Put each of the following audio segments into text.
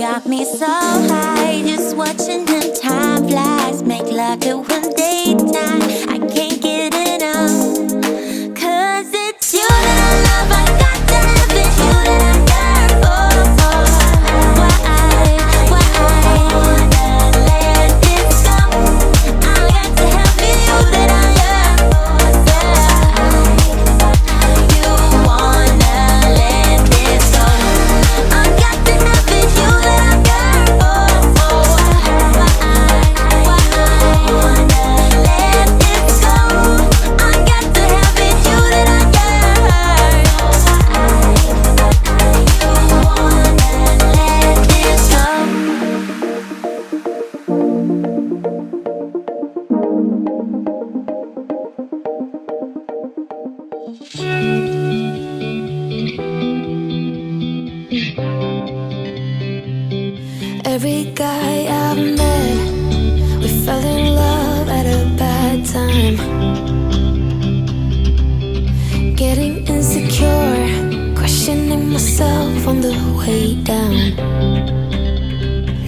got me so high, just watching the time flies. Make love to one daytime, I can't get enough. Cause it's you that I love, I got to have it. You that I yearn for. Why wanna let this go? I got to have it. You that I yearn for. You wanna let this go? I got to have it. You that I yearn for. Why wanna let this go? I got to have it. You that I yearn for. You wanna let this go? Every guy I've met, we fell in love at a bad time. Getting insecure, questioning myself on the way down.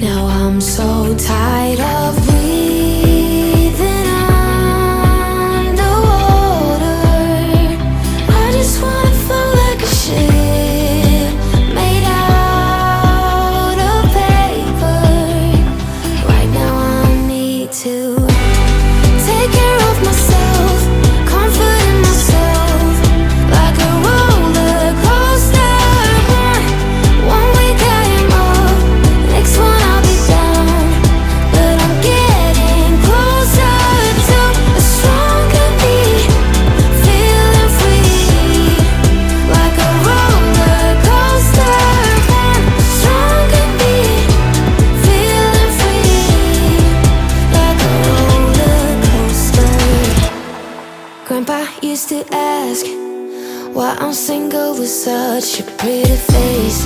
Now I'm so tired of breathing underwater. I just wanna float like a ship made out of paper. Right now I need to take care of myself, comfort in myself, like a roller coaster. One week I am up, next one I'll be down. But I'm getting closer to a stronger me, feeling free, like a roller coaster. One stronger me, feeling free, like a roller coaster. Grandpa used to ask why I'm single with such a pretty face.